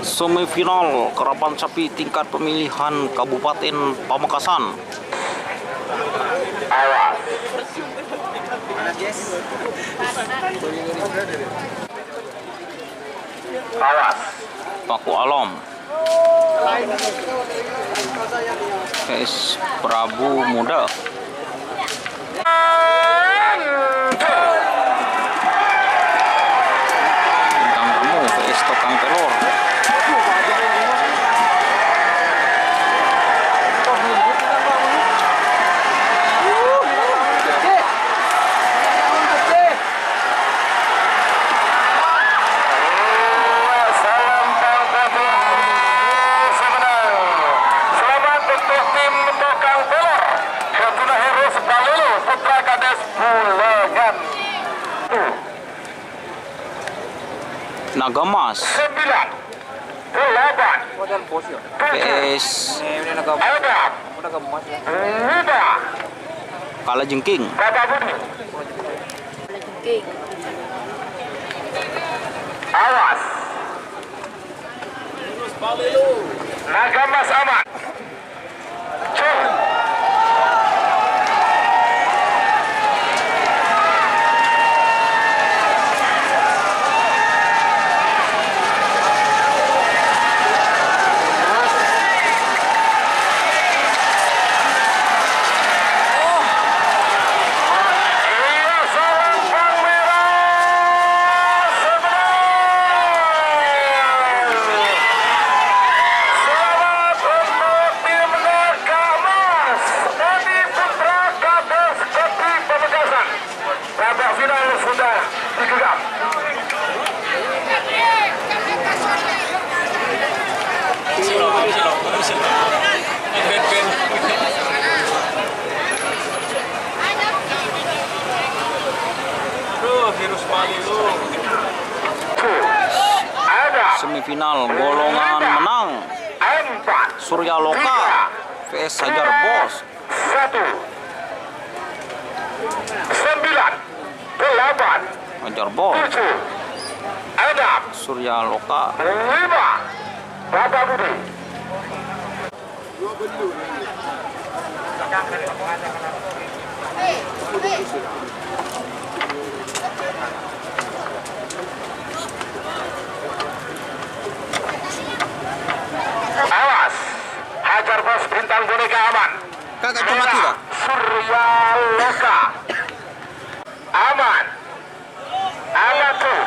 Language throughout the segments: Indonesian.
Semifinal karapan sapi tingkat pemilihan Kabupaten Pamekasan. Paku Alam PS Prabu Muda. Bintang Tamu PS Tokang Telur. Nagamas PS Kalajengking. Awas. Nagamas aman. Semifinal golongan menang Surya Loka vs Hajar Bos. 9, 8, Hajar Bos 7, 6, Surya Loka. 5, Bapak Budi. Awas, Hajar Bos bintang boneka aman. Kakak cuma tidak. Surya Loka aman. Aman tuh.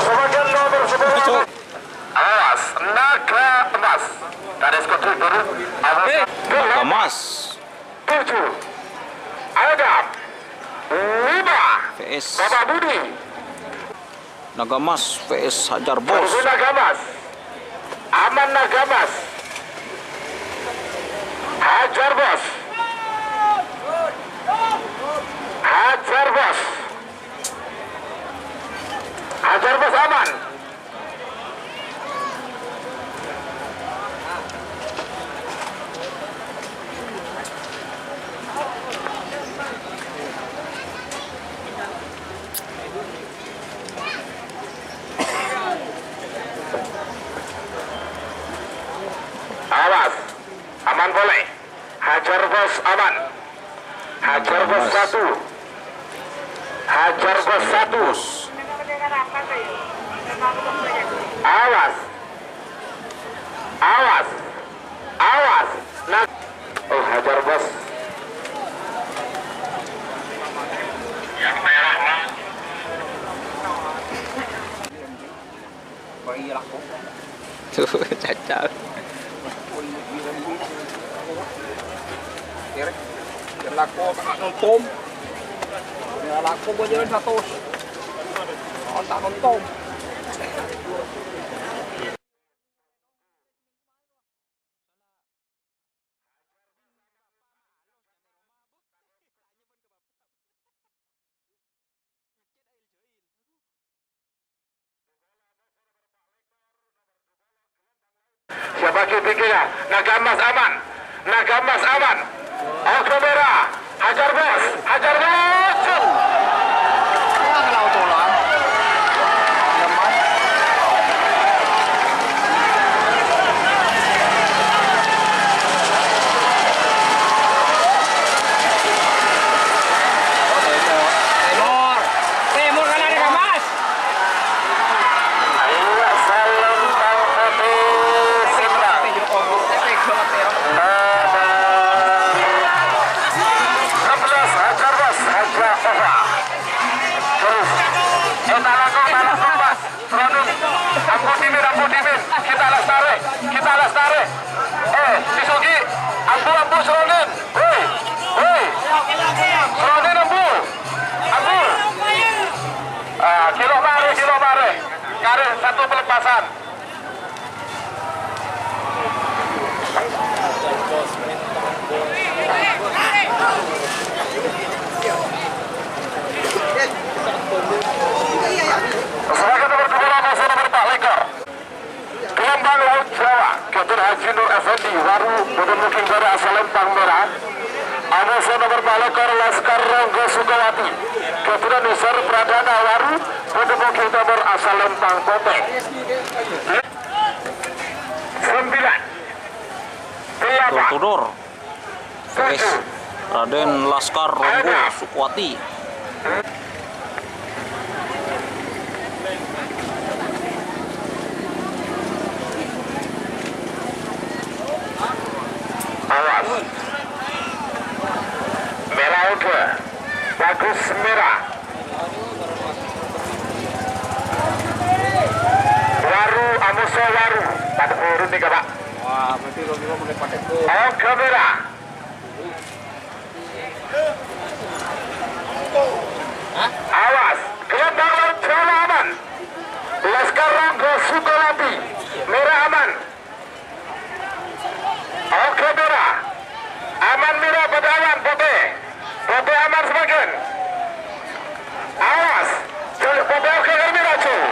Sebagian nomor 10. Awas, Naga Emas. Kades Kotri baru. Nagamas 7. Adam 5. vs Bapak Budi. Nagamas vs Hajar Bos. Nagamas. Aman Nagamas. Hajar Bos. Hajar Bos. Hajar Bos aman. Awas, aman boleh. Hajar Bos aman. Hajar Bos 1. Hajar Bos 1. Awas. Awas. Awas. Nah. Oh, Hajar Bos. Yang merah mah. Tuh cacat. Laku nonton. Laku gue jalan 100. Tak nonton. Siapa kira? Naga emas aman. Naga emas aman. Oke merah. Hajar bos. Hajar bos. Shoot. Kalau tolak. Lemas. Timur kan ada Mas. Ayo salam Bang Pati Simrang. Hajar bos. Hajar Ova. Terus. Talakon bas. Produk. Ambu dimin. Kita lestari. Sisugi. Ambu Seronin. Hei. Seronin ambu. Kilo mare. Karir satu pelepasan. Serahkan nomor 2 masuk nomor 4 Lekor. Gelombang Laut Jawa. Kapten Haji Nur Effendi Waru Boden Muking dari asal Lempang Merah. Amuso nomor 4 Lekor Laskar Ronggo Sukawati. Kapten Nusar Pradana Waru Boden Muking nomor asal Lempang Pote. 9 Tudor Guys, Raden Laskar Ronggo Sukwati. Awas. Merah oke. Bagus merah. Waru, Amuso Waru. Pada urut nih Pak. Wah, berarti lo juga boleh pakai tuh. Oke merah. Awas. Gelombang Laut Jawa aman. Laskar Ronggo Sukawati. Merah aman. Oke merah. Aman merah pada awan Pote. Pote aman sebagian. Awas. Pote oke kan merah cuy.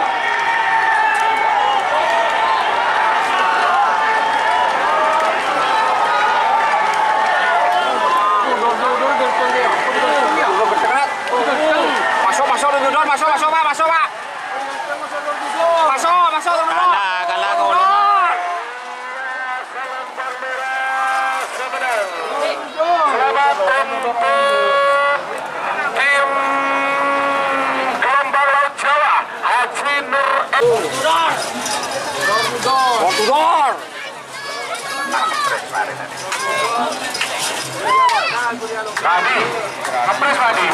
Masuk. Kalah kau. Selamat untuk tim Gelombang Laut Jawa Haji Nur Tudor. Tadi kepres tadi